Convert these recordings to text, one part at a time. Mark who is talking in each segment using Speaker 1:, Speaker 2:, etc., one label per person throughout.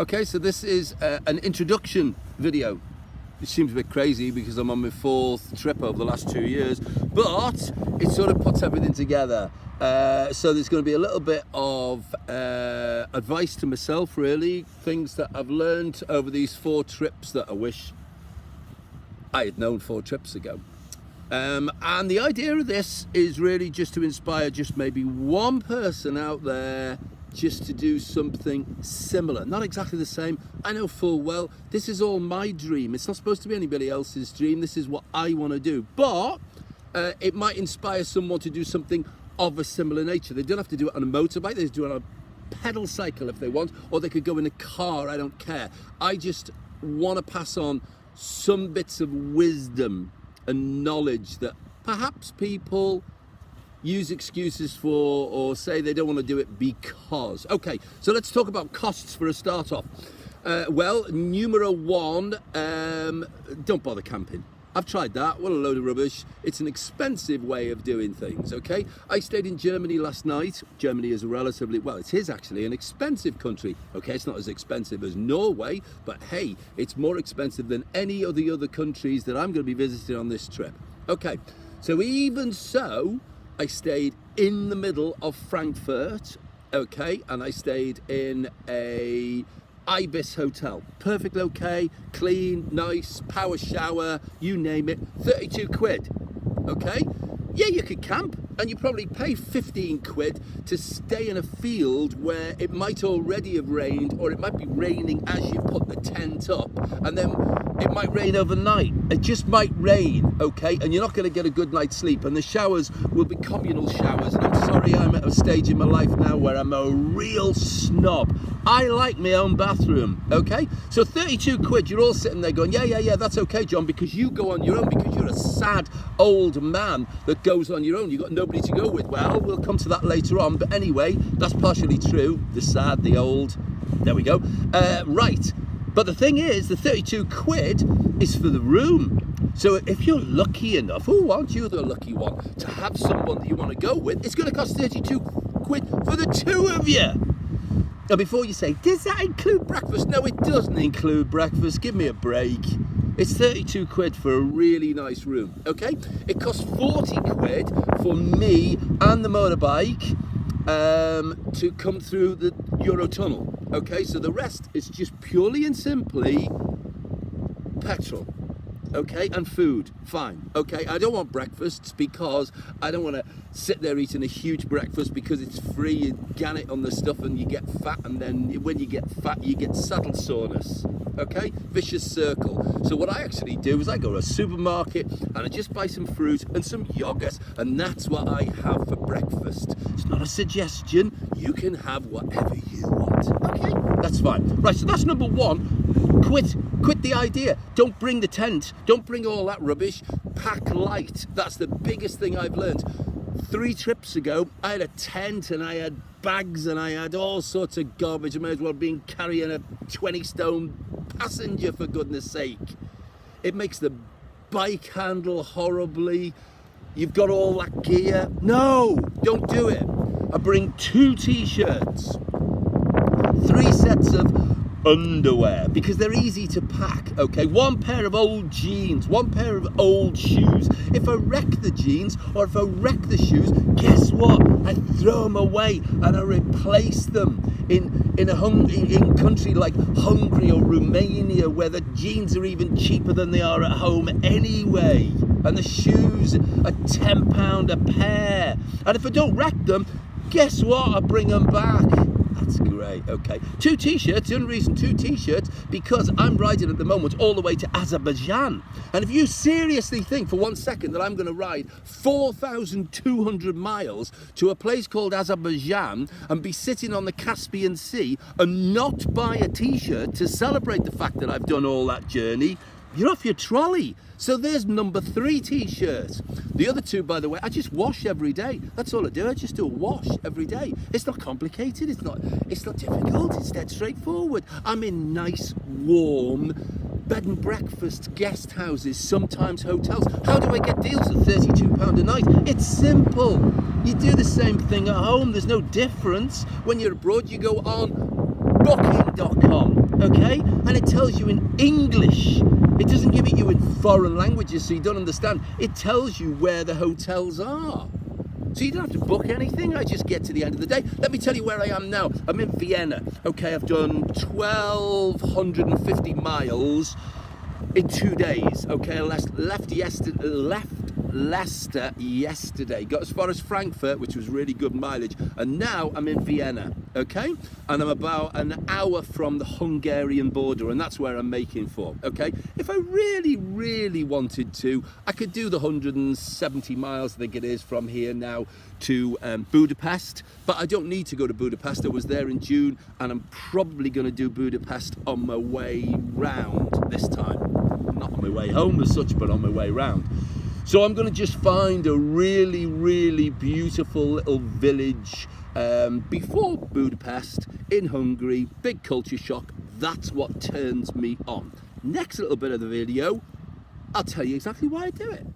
Speaker 1: Okay, so this is an introduction video. It seems a bit crazy because I'm on my 4th trip over the last 2 years, but it sort of puts everything together. So there's going to be a little bit of advice to myself, really, things that I've learned over these 4 trips that I wish I had known 4 trips ago. And the idea of this is really just to inspire just maybe one person out there just to do something similar. Not exactly the same. I know full well this is all my dream. It's not supposed to be anybody else's dream. This is what I want to do. But it might inspire someone to do something of a similar nature. They don't have to do it on a motorbike. They can do it on a pedal cycle if they want, or they could go in a car. I don't care. I just want to pass on some bits of wisdom and knowledge that perhaps people use excuses for, or say they don't want to do it because. Okay, so let's talk about costs for a start off. Well, numero one, don't bother camping. I've tried that. What a load of rubbish. It's an expensive way of doing things, okay? I stayed in Germany last night. Germany is a relatively, well, it is actually an expensive country. Okay, it's not as expensive as Norway, but hey, it's more expensive than any of the other countries that I'm going to be visiting on this trip. Okay, so even so, I stayed in the middle of Frankfurt, okay? And I stayed in a Ibis hotel. Perfectly okay, clean, nice, power shower, you name it, 32 quid, okay? Yeah, you could camp and you probably pay 15 quid to stay in a field where it might already have rained, or it might be raining as you put the tent up, and then it might rain overnight. It just might rain, okay? And you're not going to get a good night's sleep, and the showers will be communal showers. And I'm sorry, I'm at a stage in my life now where I'm a real snob. I like my own bathroom, okay? So 32 quid, you're all sitting there going, yeah, that's okay, John, because you go on your own, because you're a sad old man that goes on your own. You've got nobody to go with. Well, we'll come to that later on, but anyway, that's partially true. The sad, the old, there we go. Right, but the thing is, the 32 quid is for the room. So if you're lucky enough, aren't you the lucky one, to have someone that you want to go with, it's going to cost 32 quid for the 2 of you. Now, before you say, does that include breakfast? No, it doesn't include breakfast. Give me a break. It's 32 quid for a really nice room, okay? It costs 40 quid for me and the motorbike to come through the Eurotunnel, okay? So the rest is just purely and simply petrol. Okay, and food, fine. Okay, I don't want breakfasts because I don't want to sit there eating a huge breakfast because it's free. You gan it on the stuff and you get fat, and then when you get fat, you get saddle soreness. Okay, vicious circle. So what I actually do is I go to a supermarket and I just buy some fruit and some yogurt, and that's what I have for breakfast. It's not a suggestion. You can have whatever you want. Okay, that's fine. Right, so that's number one. Quit the idea. Don't bring the tent. Don't bring all that rubbish. Pack light. That's the biggest thing I've learned. 3 trips ago, I had a tent and I had bags and I had all sorts of garbage. I may as well be carrying a 20-stone passenger, for goodness sake. It makes the bike handle horribly. You've got all that gear. No, don't do it. I bring 2 t-shirts, 3 sets of underwear, because they're easy to pack, okay? 1 pair of old jeans, 1 pair of old shoes. If I wreck the jeans or if I wreck the shoes, guess what? I throw them away and I replace them in a country like Hungary or Romania, where the jeans are even cheaper than they are at home anyway, and the shoes are £10 a pair. And if I don't wreck them, guess what? I bring them back. That's great, okay. 2 t-shirts, the only reason 2 t-shirts, because I'm riding at the moment all the way to Azerbaijan. And if you seriously think for 1 second that I'm going to ride 4,200 miles to a place called Azerbaijan and be sitting on the Caspian Sea and not buy a t-shirt to celebrate the fact that I've done all that journey, you're off your trolley. So there's number 3 t-shirts. The other 2, by the way, I just wash every day. That's all I do. I just do a wash every day. It's not complicated. It's not difficult. It's dead straightforward. I'm in nice, warm bed and breakfast guest houses, sometimes hotels. How do I get deals at £32 a night? It's simple. You do the same thing at home. There's no difference. When you're abroad, you go on Booking.com okay? And it tells you in English. It doesn't give it you in foreign languages so you don't understand. It tells you where the hotels are. So you don't have to book anything. I just get to the end of the day. Let me tell you where I am now. I'm in Vienna. Okay, I've done 1,250 miles in 2 days. Okay, I left Leicester yesterday, got as far as Frankfurt, which was really good mileage, and now I'm in Vienna, okay? And I'm about an hour from the Hungarian border, and that's where I'm making for, okay? If I really, really wanted to, I could do the 170 miles, I think it is, from here now to Budapest, but I don't need to go to Budapest. I was there in June, and I'm probably going to do Budapest on my way round this time. Not on my way home as such, but on my way round. So I'm going to just find a really, really beautiful little village before Budapest in Hungary. Big culture shock. That's what turns me on. Next little bit of the video, I'll tell you exactly why I do it.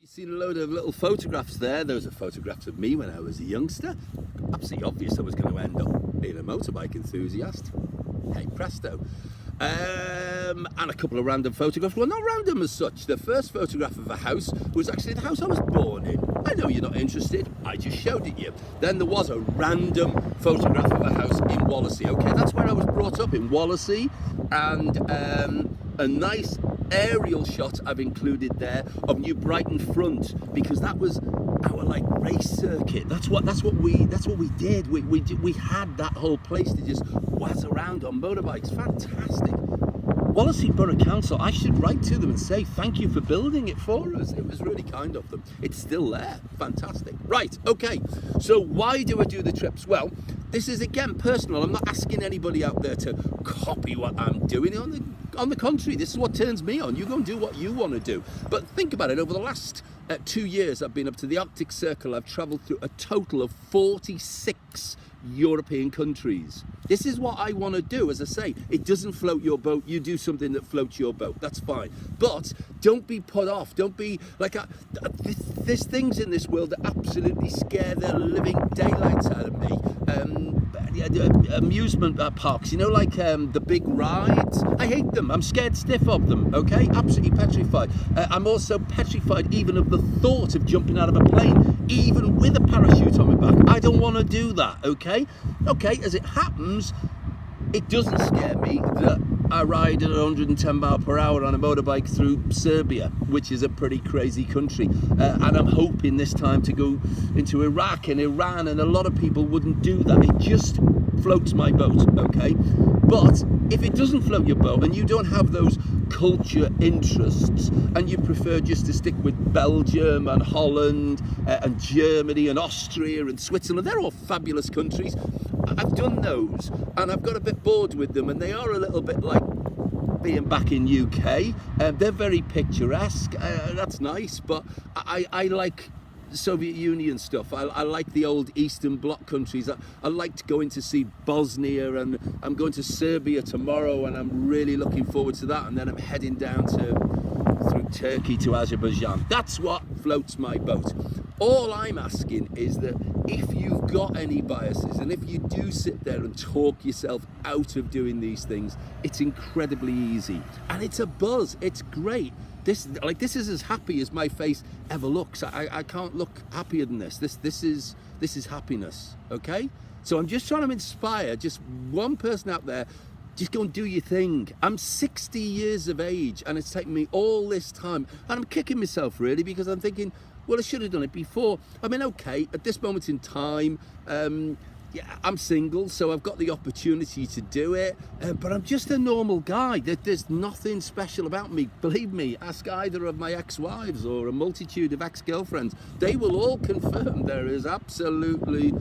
Speaker 1: You see a load of little photographs there. Those are photographs of me when I was a youngster. Absolutely obvious I was going to end up being a motorbike enthusiast. Hey presto. And a couple of random photographs. Well, not random as such. The first photograph of a house was actually the house I was born in. I know you're not interested. I just showed it you. Then there was a random photograph of a house in Wallasey. Okay, that's where I was brought up, in Wallasey. And a nice aerial shot I've included there of New Brighton front, because that was our like race circuit. That's what we did. We had that whole place to just whiz around on motorbikes. Fantastic. Wallasey Borough Council, I should write to them and say thank you for building it for us. It was really kind of them. It's still there. Fantastic. Right, okay. So why do I do the trips? Well, this is again personal. I'm not asking anybody out there to copy what I'm doing. On the contrary, this is what turns me on. You go and do what you want to do. But think about it. Over the last 2 years, I've been up to the Arctic Circle. I've traveled through a total of 46 European countries. This is what I want to do. As I say, it doesn't float your boat. You do something that floats your boat. That's fine. But don't be put off. Don't be like, there's things in this world that absolutely scare the living daylights out of me. Amusement parks, you know, like the big rides. I hate them. I'm scared stiff of them, okay? Absolutely petrified. I'm also petrified even of the thought of jumping out of a plane, even with a parachute on my back. I don't want to do that, okay? Okay, as it happens, it doesn't scare me that I ride at 110 miles per hour on a motorbike through Serbia, which is a pretty crazy country. And I'm hoping this time to go into Iraq and Iran, and a lot of people wouldn't do that. It just floats my boat, okay? But if it doesn't float your boat and you don't have those culture interests and you prefer just to stick with Belgium and Holland and Germany and Austria and Switzerland, they're all fabulous countries. I've done those and I've got a bit bored with them, and they are a little bit like being back in UK. They're very picturesque, that's nice, but I like Soviet Union stuff. I like the old Eastern Bloc countries. I liked going to see Bosnia, and I'm going to Serbia tomorrow, and I'm really looking forward to that. And then I'm heading down through Turkey to Azerbaijan. That's what floats my boat. All I'm asking is that if you've got any biases, and if you do sit there and talk yourself out of doing these things, it's incredibly easy, and it's a buzz. It's great. This is as happy as my face ever looks. I can't look happier than this. This is happiness, okay? So I'm just trying to inspire just one person out there. Just go and do your thing. I'm 60 years of age, and it's taken me all this time, and I'm kicking myself really, because I'm thinking, well, I should have done it before. I mean, okay, at this moment in time, yeah, I'm single, so I've got the opportunity to do it, but I'm just a normal guy. There's nothing special about me. Believe me, ask either of my ex-wives or a multitude of ex-girlfriends. They will all confirm there is absolutely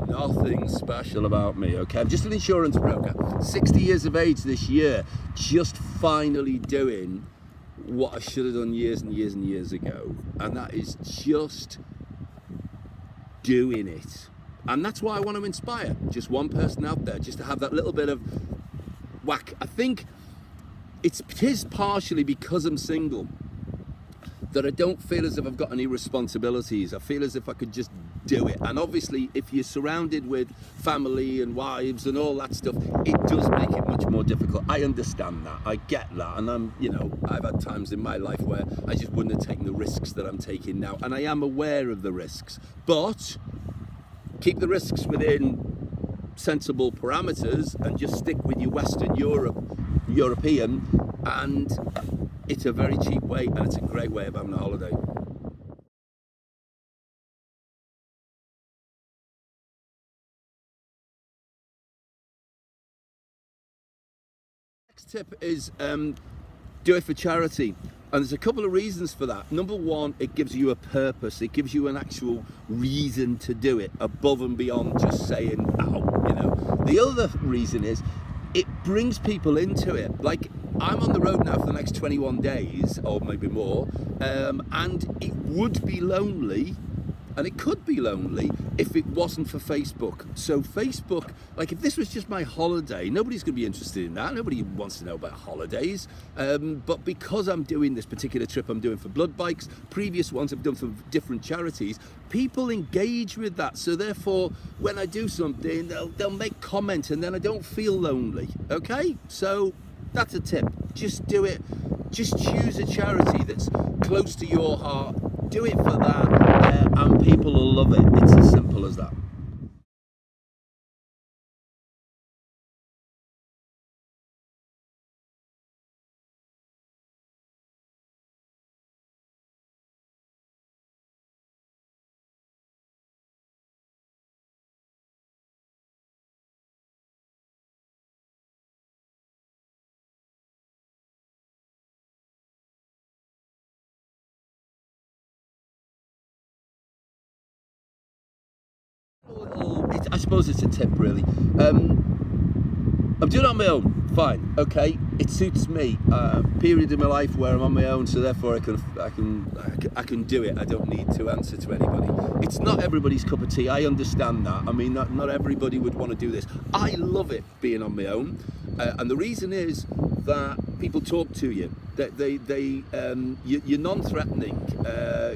Speaker 1: nothing special about me, okay? I'm just an insurance broker, 60 years of age this year, just finally doing what I should have done years and years and years ago, and that is just doing it. And that's why I want to inspire just one person out there, just to have that little bit of whack. I think it is partially because I'm single that I don't feel as if I've got any responsibilities. I feel as if I could just do it. And obviously, if you're surrounded with family and wives and all that stuff, it does make it much more difficult. I understand that. I get that. And I've had times in my life where I just wouldn't have taken the risks that I'm taking now. And I am aware of the risks. But keep the risks within sensible parameters and just stick with your Western European, and it's a very cheap way and it's a great way of having a holiday. Next tip is do it for charity. And there's a couple of reasons for that. Number one, it gives you a purpose. It gives you an actual reason to do it above and beyond just saying, ow, you know. The other reason is it brings people into it. Like, I'm on the road now for the next 21 days, or maybe more, and it would be lonely, and it could be lonely if it wasn't for Facebook. So Facebook, like if this was just my holiday, nobody's going to be interested in that. Nobody wants to know about holidays. But because I'm doing this particular trip, I'm doing for Blood Bikes, previous ones I've done for different charities, people engage with that. So therefore, when I do something, they'll make comments and then I don't feel lonely. Okay? So that's a tip. Just do it. Just choose a charity that's close to your heart. Do it for that, and people will love it. It's as simple as that. I suppose it's a tip, really. I'm doing it on my own, fine, okay. It suits me. Period in my life where I'm on my own, so therefore I can do it. I don't need to answer to anybody. It's not everybody's cup of tea. I understand that. I mean, not everybody would want to do this. I love it being on my own, and the reason is that people talk to you. You're non-threatening.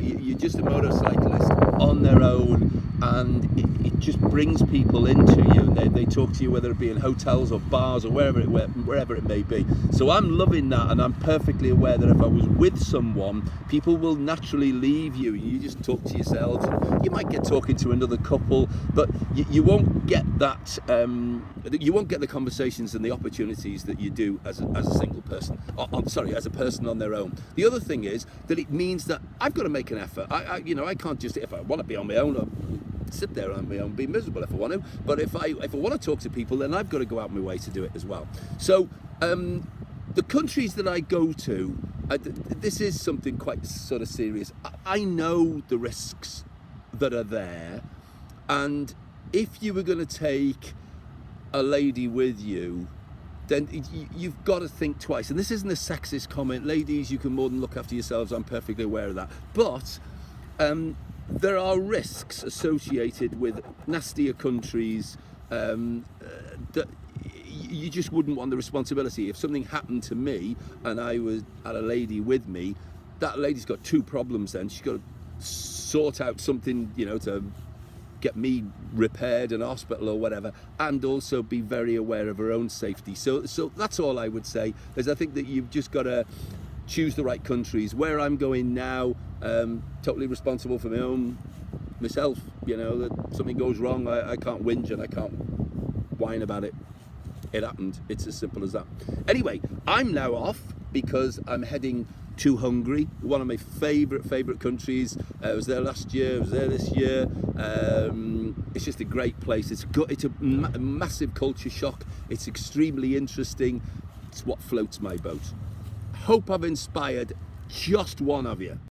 Speaker 1: You're just a motorcyclist on their own, and it just brings people into you. They talk to you, whether it be in hotels or bars or wherever it may be. So I'm loving that, and I'm perfectly aware that if I was with someone, people will naturally leave you. You just talk to yourselves. You might get talking to another couple, but you won't get that. You won't get the conversations and the opportunities that you do as a single person. As a person on their own. The other thing is that it means that I've got to make an effort. I can't just, if I want to be on my own, I'll sit there on my own, be miserable if I want to. But if I want to talk to people, then I've got to go out my way to do it as well. So the countries that I go to, this is something quite sort of serious. I know the risks that are there, and if you were going to take a lady with you, then you've got to think twice. And this isn't a sexist comment. Ladies, you can more than look after yourselves. I'm perfectly aware of that. But there are risks associated with nastier countries that you just wouldn't want the responsibility. If something happened to me and I had a lady with me, that lady's got two problems then. She's got to sort out something, to get me repaired in hospital or whatever, and also be very aware of her own safety. So that's all I would say, is I think that you've just got to choose the right countries. Where I'm going now, totally responsible for myself. That something goes wrong, I can't whinge and I can't whine about it. It happened. It's as simple as that. Anyway, I'm now off because I'm heading to Hungary, one of my favourite countries. I was there last year, I was there this year. It's just a great place. It's a massive culture shock. It's extremely interesting. It's what floats my boat. Hope I've inspired just one of you.